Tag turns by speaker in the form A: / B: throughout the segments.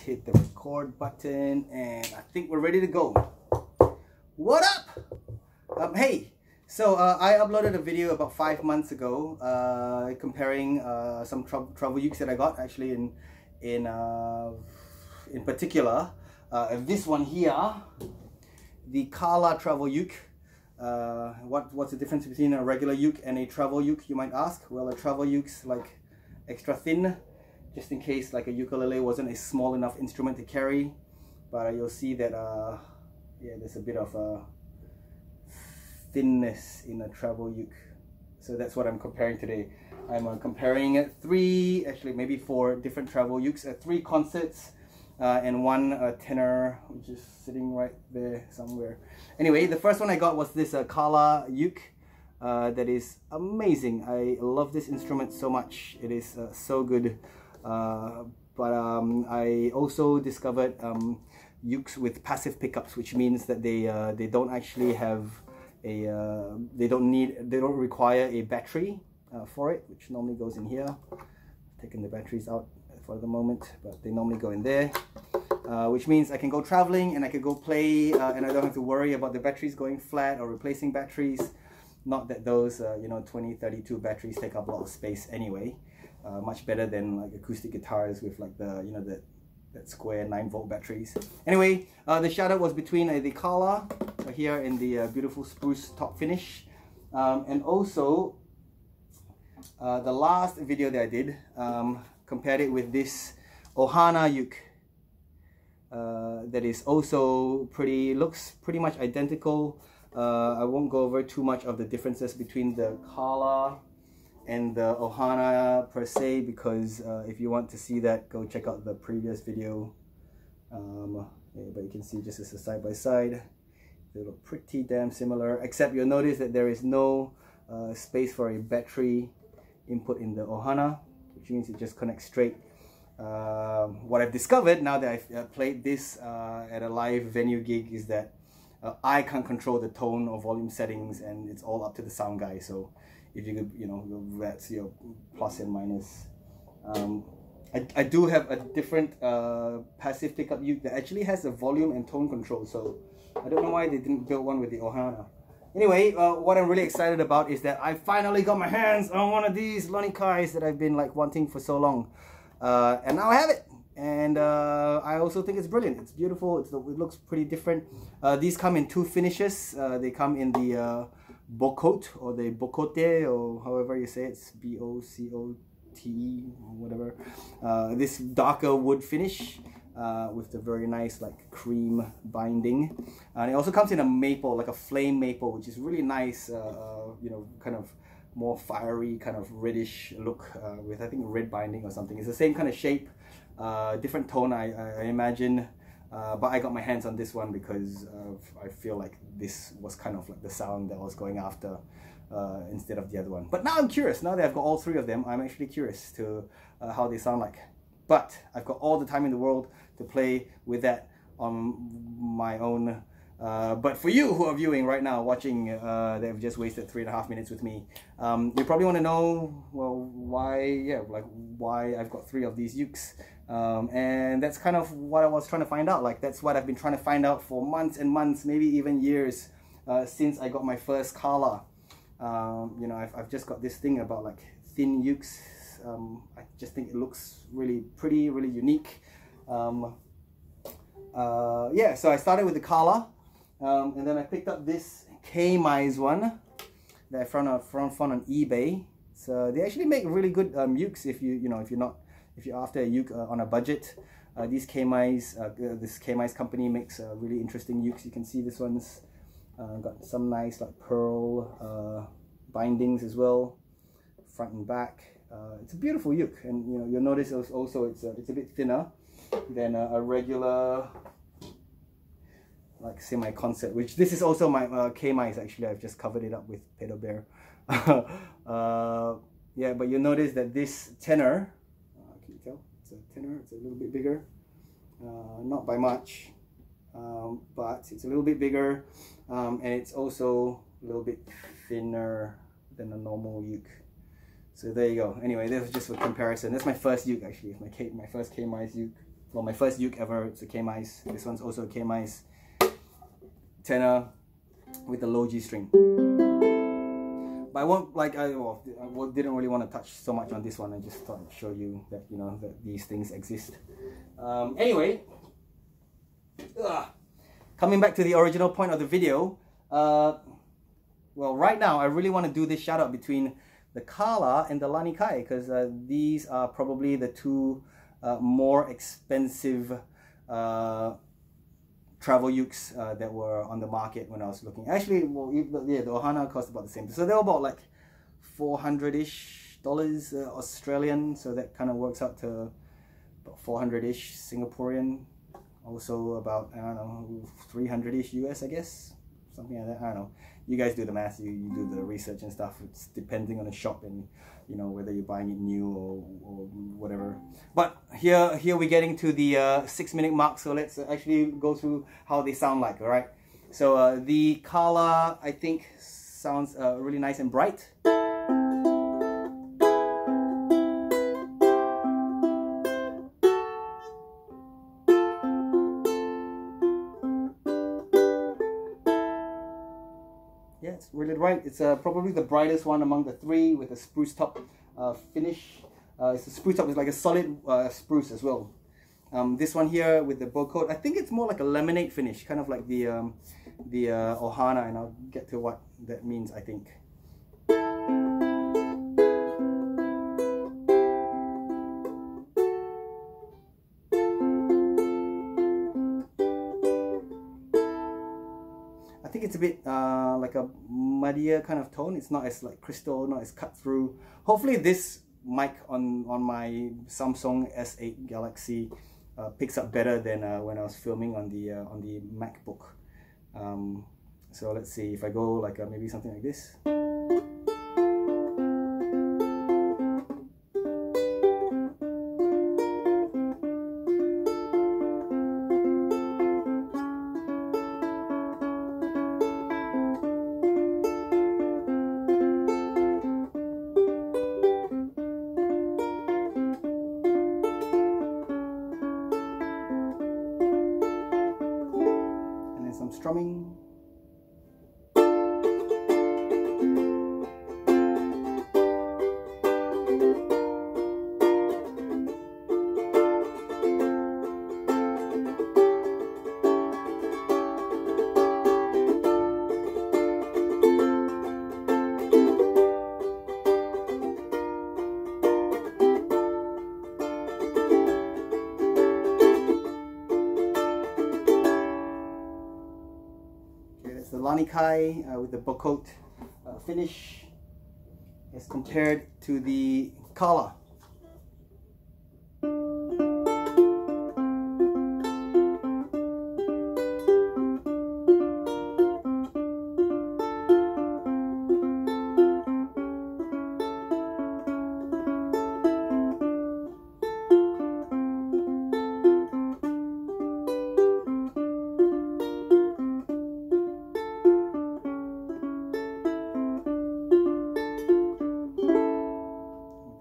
A: hit the record button, and I think we're ready to go. What up? Hey, so I uploaded a video about 5 months ago comparing some travel ukes that I got, actually in particular this one here, the Kala travel uke. What's the difference between a regular uke and a travel uke, you might ask? Well, a travel uke's like extra thin, just in case like a ukulele wasn't a small enough instrument to carry. But you'll see that yeah, there's a bit of thinness in a travel uke. So that's what I'm comparing today. I'm comparing three, actually maybe four different travel ukes, 3 concerts and one tenor, which is sitting right there somewhere. Anyway, the first one I got was this Kala uke. That is amazing. I love this instrument so much. It is so good. But I also discovered ukes with passive pickups, which means that they don't actually have a they don't require a battery for it, which normally goes in here. Taking the batteries out for the moment, but they normally go in there, which means I can go traveling and I can go play and I don't have to worry about the batteries going flat or replacing batteries. Not that those you know, 2032 batteries take up a lot of space anyway. Much better than like acoustic guitars with like the, you know, that square 9-volt batteries. Anyway, the shootout was between the Kala here in the beautiful spruce top finish, and also the last video that I did, compared it with this Ohana uke that is also looks pretty much identical. I won't go over too much of the differences between the Kala and the Ohana per se, because if you want to see that, go check out the previous video. Yeah, but you can see just as a side by side, they look pretty damn similar, except you'll notice that there is no space for a battery input in the Ohana, which means it just connects straight. What I've discovered now that I've played this at a live venue gig is that I can't control the tone or volume settings, and it's all up to the sound guy. So if you could, you know, that's your plus and minus. I do have a different passive pickup uke that actually has a volume and tone control, so I don't know why they didn't build one with the Ohana. Anyway, what I'm really excited about is that I finally got my hands on one of these Lanikais that I've been like wanting for so long, and now I have it. And I also think it's brilliant. It's beautiful. It looks pretty different. These come in 2 finishes. They come in the bocote or the bocote, or however you say it. It's B-O-C-O-T-E or whatever. This darker wood finish with the very nice like cream binding. And it also comes in a maple, like a flame maple, which is really nice. You know, kind of more fiery, kind of reddish look with, I think, red binding or something. It's the same kind of shape. Different tone, I imagine, but I got my hands on this one because I feel like this was kind of like the sound that I was going after instead of the other one. But now I'm curious. Now that I've got all 3 of them, I'm actually curious to how they sound like. But I've got all the time in the world to play with that on my own. But for you who are viewing right now, watching, that have just wasted 3.5 minutes with me, you probably want to know, well, why I've got 3 of these ukes. And that's kind of what I was trying to find out. Like, that's what I've been trying to find out for months and months, maybe even years, since I got my first Kala. You know, I've just got this thing about like thin ukes. I just think it looks really pretty, really unique. Yeah, so I started with the Kala, and then I picked up this Kmise one that I found on eBay. So they actually make really good ukes if you're after a uke on a budget. This Kmise company makes really interesting ukes. You can see this one's got some nice like pearl bindings as well, front and back. It's a beautiful uke, and you know, you'll notice also it's a bit thinner than a regular like semi-concert, which this is also my Kmise. Actually, I've just covered it up with Pedal Bear. Yeah, but you'll notice that this tenor, can you tell? It's a tenor. It's a little bit bigger, not by much, but it's a little bit bigger, and it's also a little bit thinner than a normal uke. So there you go. Anyway, this was just for comparison. That's my first uke, actually. My first Kmise uke. well, my first uke ever, it's a Kmise. This one's also a Kmise tenor with a low G string. But I won't, like, I didn't really want to touch so much on this one. I just thought I'd show you that, you know, that these things exist. Anyway, coming back to the original point of the video, well, right now I really want to do this shout out between the Kala and the Lanikai, because these are probably the two more expensive travel ukes that were on the market when I was looking. Actually, well, yeah, the Ohana cost about the same. So they were about like $400-ish Australian. So that kind of works out to about 400-ish Singaporean. Also about, I don't know, 300-ish US, I guess. Something like that. I don't know. You guys do the math, you do the research and stuff. It's depending on the shop and, you know, whether you're buying it new or whatever. But here we're getting to the 6-minute mark, so let's actually go through how they sound like. All right. So the Kala, I think, sounds really nice and bright. Yeah, it's really bright. It's probably the brightest one among the three, with a spruce top finish. It's a spruce top. It's like a solid spruce as well. This one here with the bocote, I think it's more like a lemonade finish, kind of like the Ohana, and I'll get to what that means, I think. I think it's a bit like a muddier kind of tone. It's not as like crystal, not as cut through. Hopefully this mic on my Samsung S8 Galaxy picks up better than when I was filming on the MacBook. So let's see if I go like maybe something like this. Some strumming. The Lanikai with the bocote finish as compared to the Kala.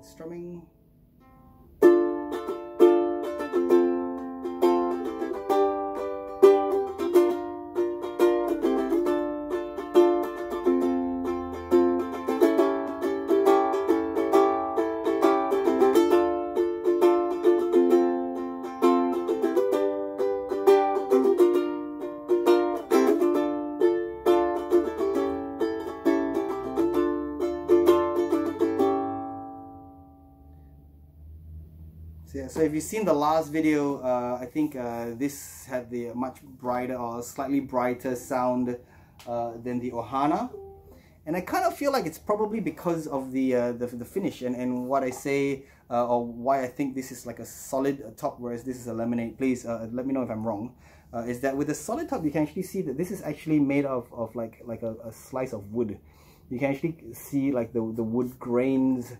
A: Strumming. Yeah, so if you've seen the last video, I think this had the much brighter or slightly brighter sound than the Ohana, and I kind of feel like it's probably because of the finish and what I say or why I think this is like a solid top, whereas this is a lemonade. Please let me know if I'm wrong. Is that with the solid top you can actually see that this is actually made of like a slice of wood. You can actually see like the wood grains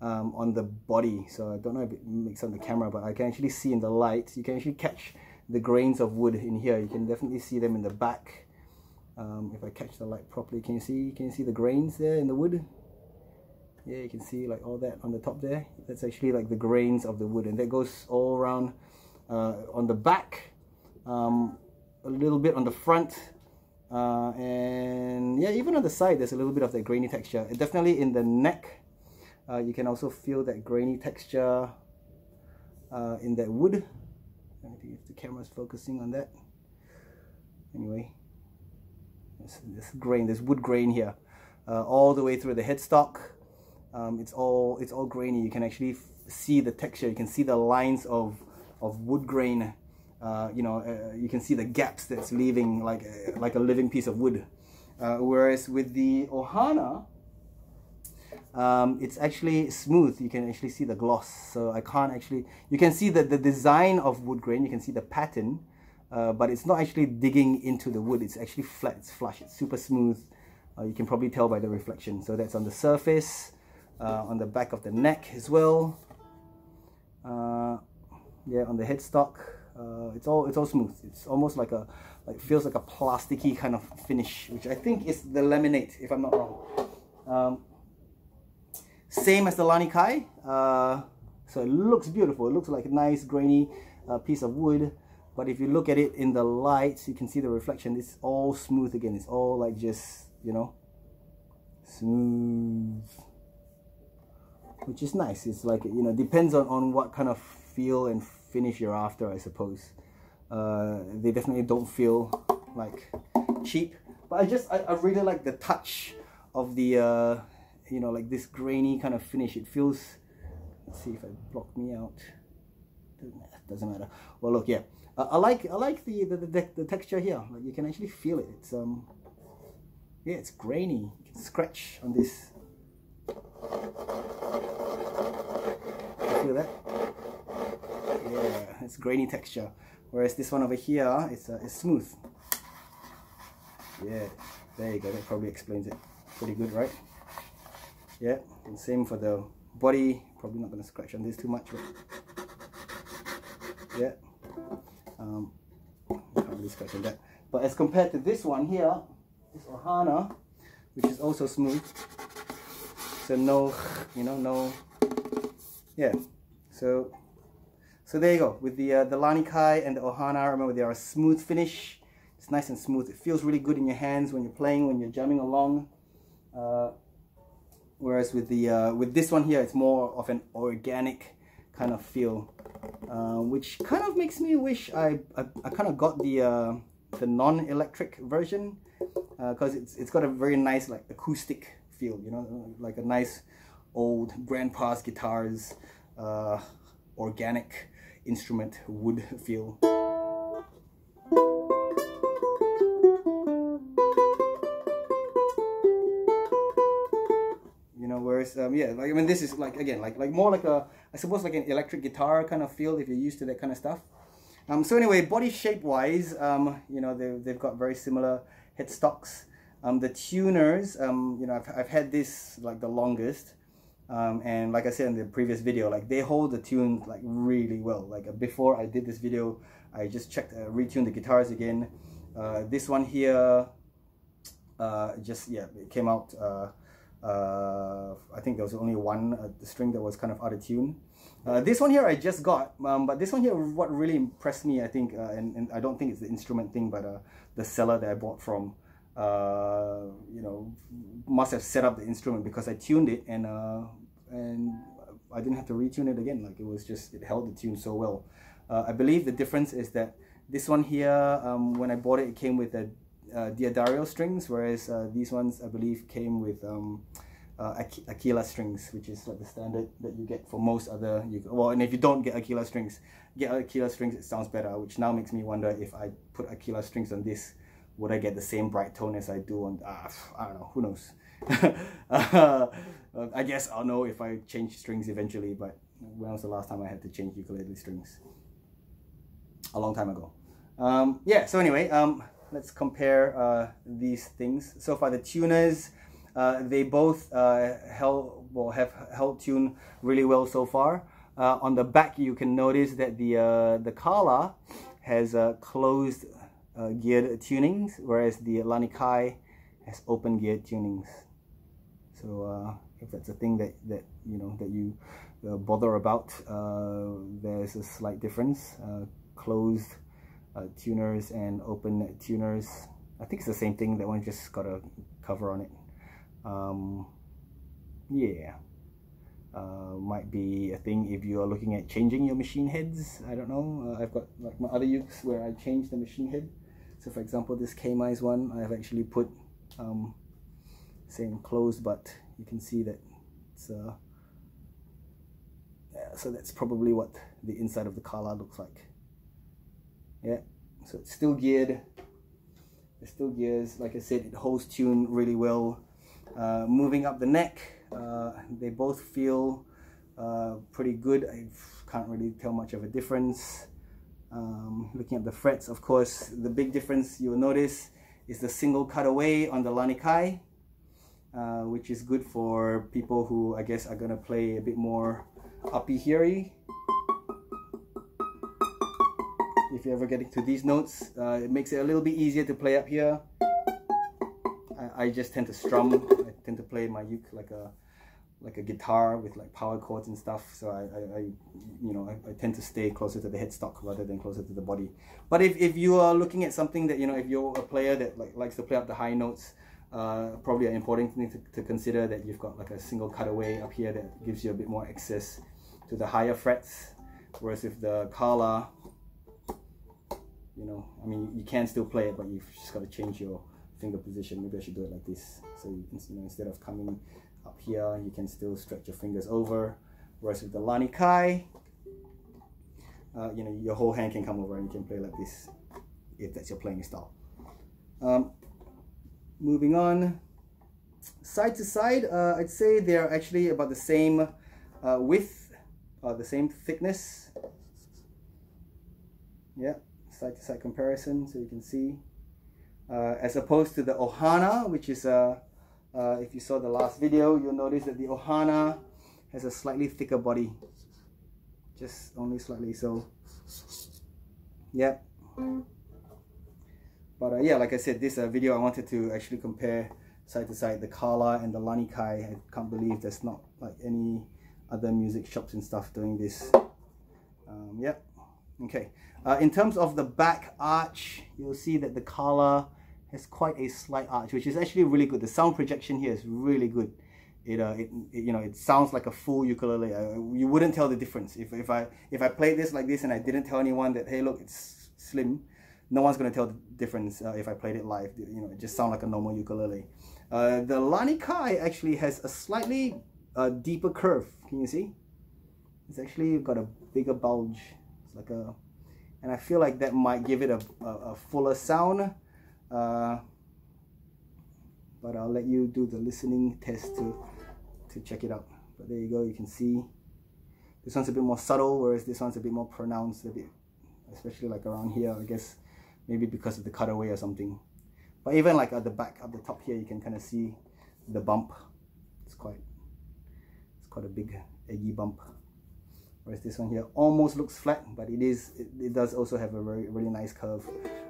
A: on the body. So I don't know if it makes on the camera, but I can actually see in the light, you can actually catch the grains of wood in here. You can definitely see them in the back. If I catch the light properly, can you see the grains there in the wood? Yeah, you can see like all that on the top there. That's actually like the grains of the wood, and that goes all around on the back, a little bit on the front, and yeah, even on the side there's a little bit of that grainy texture. Definitely in the neck, you can also feel that grainy texture in that wood. I think if the camera's focusing on that. Anyway, this grain, this wood grain here, all the way through the headstock. It's all grainy. You can actually see the texture. You can see the lines of wood grain. You can see the gaps that's leaving like a living piece of wood. Whereas with the Ohana, it's actually smooth. You can actually see the gloss. So you can see the design of wood grain. You can see the pattern. But it's not actually digging into the wood. It's actually flat, it's flush, it's super smooth. You can probably tell by the reflection. So that's on the surface, on the back of the neck as well. Yeah, on the headstock, it's all smooth. It's almost feels like a plasticky kind of finish, which I think is the laminate, if I'm not wrong. Same as the Lanikai. So it looks beautiful. It looks like a nice grainy piece of wood. But if you look at it in the lights, you can see the reflection. It's all smooth again. It's all like just, smooth. Which is nice. It's like, depends on what kind of feel and finish you're after, I suppose. They definitely don't feel like cheap. But I really like the touch of the, like this grainy kind of finish. It feels, let's see if I block me out. Doesn't matter. Well, look, yeah. I like the texture here. Like you can actually feel it. It's yeah, it's grainy. You can scratch on this. Feel that? Yeah, it's grainy texture. Whereas this one over here, it's smooth. Yeah, there you go. That probably explains it pretty good, right? Yeah, and same for the body. Probably not gonna scratch on this too much, but yeah. Can't really scratch on that. But as compared to this one here, this Ohana, which is also smooth, so no, yeah. So there you go. With the Lanikai and the Ohana, remember they are a smooth finish. It's nice and smooth. It feels really good in your hands when you're playing, when you're jamming along. Whereas with this one here, it's more of an organic kind of feel. Which kind of makes me wish I kind of got the non-electric version, because it's got a very nice like acoustic feel, like a nice old grandpa's guitars, organic instrument wood feel. Whereas yeah, like this is like again like more like I suppose like an electric guitar kind of feel if you're used to that kind of stuff. So anyway, body shape wise, they've got very similar headstocks. The tuners, I've had this like the longest, and like I said in the previous video, like they hold the tune like really well. Like before I did this video, I just checked, retuned the guitars again. This one here, it came out. I think there was only one string that was kind of out of tune. This one here I just got, but this one here, what really impressed me, I think, and I don't think it's the instrument thing, but the seller that I bought from, must have set up the instrument, because I tuned it and I didn't have to retune it again. Like it held the tune so well. I believe the difference is that this one here, when I bought it, it came with a Diodario strings, whereas these ones I believe came with Aquila strings, which is like the standard that you get for most other. And if you don't get Aquila strings, it sounds better. Which now makes me wonder, if I put Aquila strings on this, would I get the same bright tone as I do on? I don't know. Who knows? I guess I'll know if I change strings eventually. But when was the last time I had to change ukulele strings? A long time ago. Yeah. So anyway, let's compare these things. So far, the tuners, they both have held tune really well so far. On the back, you can notice that the Kala has closed geared tunings, whereas the Lanikai has open geared tunings. So if that's a thing that you bother about, there's a slight difference. closed tuners and open tuners. I think it's the same thing. That one just got a cover on it. Yeah, might be a thing if you are looking at changing your machine heads. I don't know. I've got like my other ukes where I change the machine head. So for example, this Kmise one, I've actually put same closed, but you can see that it's yeah, so that's probably what the inside of the kala looks like. Yeah, so it's still geared. There's still gears. Like I said, it holds tune really well. Moving up the neck, they both feel pretty good. I can't really tell much of a difference. Looking at the frets, of course, the big difference you'll notice is the single cutaway on the Lanikai, which is good for people who I guess are gonna play a bit more uppy here-y. If you're ever getting to these notes, it makes it a little bit easier to play up here. I just tend to strum. I tend to play my uke like a guitar with like power chords and stuff. So I tend to stay closer to the headstock rather than closer to the body. But if you are looking at something that, if you're a player that likes to play up the high notes, probably an important thing to consider that you've got like a single cutaway up here that gives you a bit more access to the higher frets. Whereas with the kala, I mean, you can still play it, but you've just got to change your finger position. Maybe I should do it like this. So you can, instead of coming up here, you can still stretch your fingers over. Whereas with the Lanikai, your whole hand can come over and you can play like this, if that's your playing style. Moving on, side to side, I'd say they're actually about the same width, the same thickness. Yeah. Side to side comparison, so you can see, as opposed to the Ohana, which is if you saw the last video, you'll notice that the Ohana has a slightly thicker body, just only slightly. So yeah, but yeah, like I said, this video I wanted to actually compare side to side the kala and the Lanikai. I can't believe there's not like any other music shops and stuff doing this. Yeah. Okay, in terms of the back arch, you'll see that the kala has quite a slight arch, which is actually really good. The sound projection here is really good. It sounds like a full ukulele. You wouldn't tell the difference if I played this like this and I didn't tell anyone that, hey, look, it's slim. No one's gonna tell the difference if I played it live. It just sounds like a normal ukulele. The Lanikai actually has a slightly deeper curve. Can you see? It's actually got a bigger bulge. Like and I feel like that might give it a fuller sound, but I'll let you do the listening test to check it out. But there you go, you can see this one's a bit more subtle, whereas this one's a bit more pronounced, especially like around here, I guess maybe because of the cutaway or something. But even like at the back, at the top here, you can kind of see the bump. It's quite a big eggy bump. Whereas this one here almost looks flat, but it does also have a really nice curve.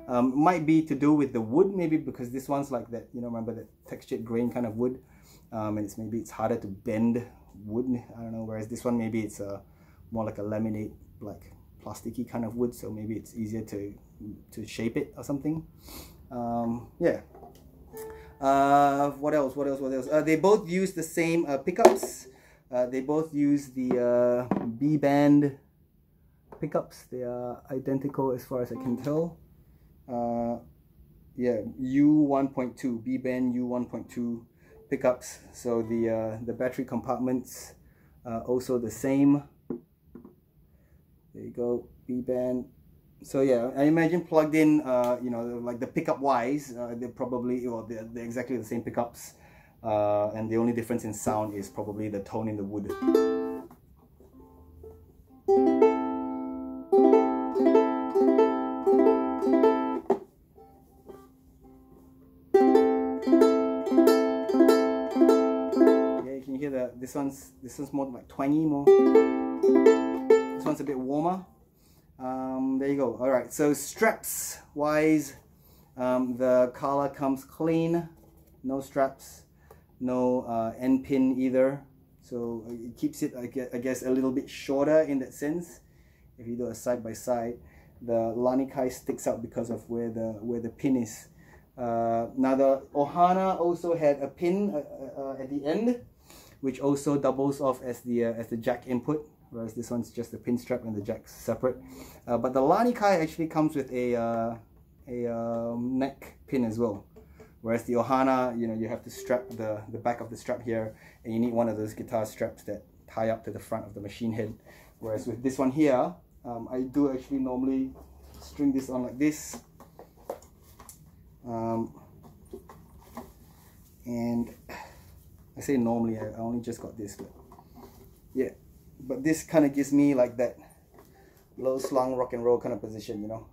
A: Might be to do with the wood, maybe because this one's like that, remember that textured grain kind of wood, and maybe it's harder to bend wood. I don't know. Whereas this one, maybe it's more like a laminate, like plasticky kind of wood, so maybe it's easier to shape it or something. Yeah. What else? They both use the same pickups. They both use the B band pickups. They are identical as far as I can tell. Yeah, U1.2, B band U1.2 pickups. So the battery compartments also the same. There you go, B band. So yeah, I imagine plugged in, like the pickup wise, they're probably, they're exactly the same pickups. And the only difference in sound is probably the tone in the wood. Yeah, you can hear that this one's more like twangy, more. This one's a bit warmer. There you go. All right, so straps wise, the kala comes clean, no straps. No end pin either, so it keeps it, I guess, a little bit shorter in that sense. If you do a side by side, the Lanikai sticks out because of where the pin is. Now the Ohana also had a pin at the end, which also doubles off as the jack input, whereas this one's just the pin strap and the jack's separate. But the Lanikai actually comes with a neck pin as well, whereas the Ohana, you know, you have to strap the back of the strap here, and you need one of those guitar straps that tie up to the front of the machine head. Whereas with this one here, I do actually normally string this on like this. And I say normally, I only just got this, but yeah, but this kind of gives me like that low slung rock and roll kind of position, you know.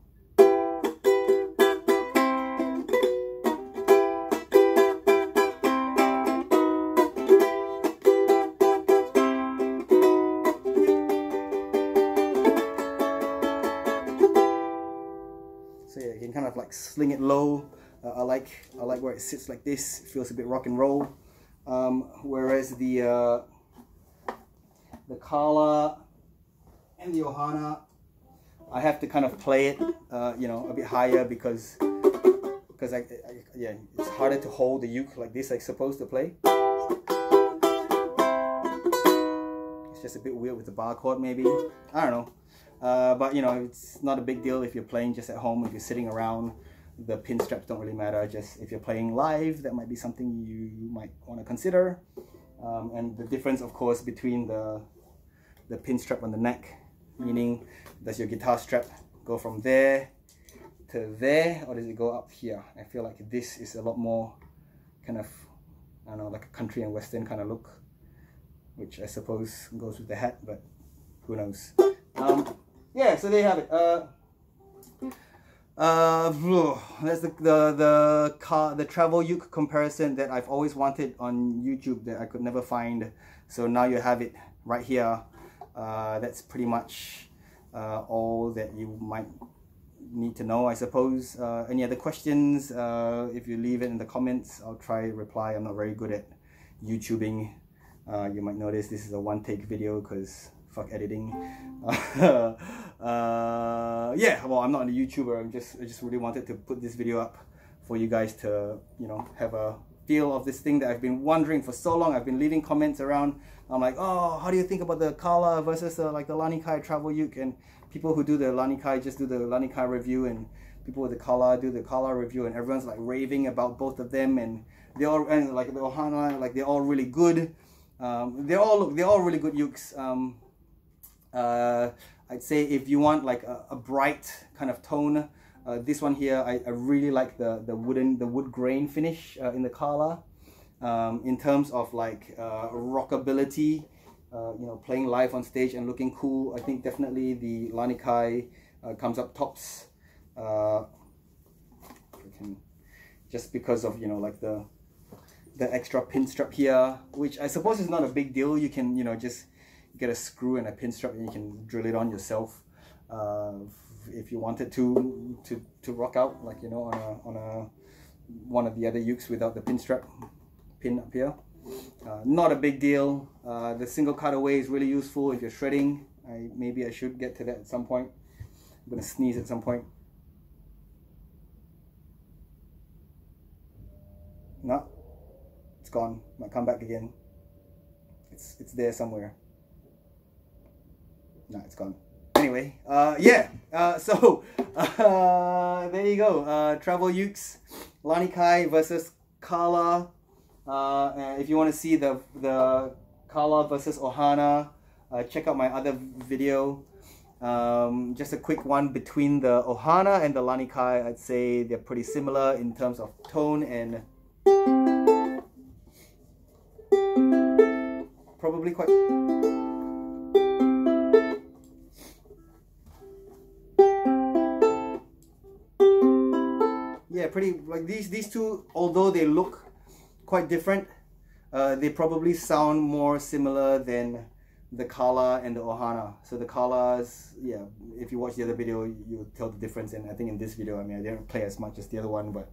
A: So yeah, you can kind of like sling it low. I like where it sits like this. It feels a bit rock and roll. Whereas the Kala and the Ohana, I have to kind of play it, you know, a bit higher because yeah, it's harder to hold the uke like this, like supposed to play. It's just a bit weird with the bar chord, maybe. I don't know. But you know, it's not a big deal if you're playing just at home. If you're sitting around, the pin straps don't really matter. Just if you're playing live, that might be something you might want to consider. And the difference, of course, between the pin strap on the neck, meaning does your guitar strap go from there to there, or does it go up here? I feel like this is a lot more kind of, I don't know, like a country and western kind of look, which I suppose goes with the hat, but who knows. Yeah, so there you have it. That's the travel uke comparison that I've always wanted on YouTube that I could never find. So now you have it right here. That's pretty much all that you might need to know, I suppose. Any other questions? If you leave it in the comments, I'll try to reply. I'm not very good at YouTubing. You might notice this is a one-take video because fuck editing. Yeah, well, I'm not a YouTuber. I just really wanted to put this video up for you guys to, you know, have a feel of this thing that I've been wondering for so long. I've been leaving comments around. I'm like, oh, how do you think about the Kala versus like the Lanikai travel uke? And people who do the Lanikai just do the Lanikai review, and people with the Kala do the Kala review, and everyone's like raving about both of them, and they all, and like the Ohana, like they're all really good. They're all really good ukes. I'd say if you want like a bright kind of tone, this one here, I really like the wood grain finish in the Kala. In terms of like rockability, you know, playing live on stage and looking cool, I think definitely the Lanikai comes up tops. Just because of, you know, like the extra pin strap here, which I suppose is not a big deal. You can, you know, just get a screw and a pin strap and you can drill it on yourself if you wanted to rock out, like, you know, on one of the other ukes without the pin strap pin up here. Not a big deal. The single cutaway is really useful if you're shredding. Maybe I should get to that at some point. I'm gonna sneeze at some point. No, it's gone. Might come back again. It's there somewhere. No, it's gone. Anyway, yeah. So there you go. Travel ukes, Lanikai versus Kala. And if you want to see the Kala versus Ohana, check out my other video. Just a quick one between the Ohana and the Lanikai. I'd say they're pretty similar in terms of tone and probably quite. Yeah, pretty like these two, although they look quite different, they probably sound more similar than the Kala and the Ohana. So the Kalas, yeah, if you watch the other video, you'll tell the difference. And I think in this video, I mean, I didn't play as much as the other one, but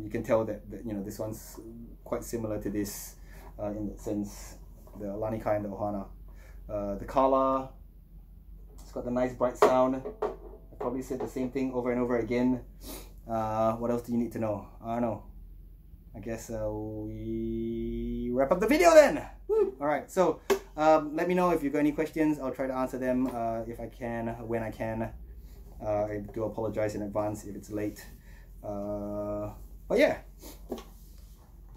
A: you can tell that you know, this one's quite similar to this in that sense, the Lanikai and the Ohana. The Kala, it's got the nice bright sound. I probably said the same thing over and over again. What else do you need to know? I don't know. I guess we wrap up the video then. Woo! All right, so let me know if you've got any questions. I'll try to answer them if I can, when I can. I do apologize in advance if it's late. But yeah,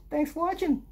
A: thanks for watching.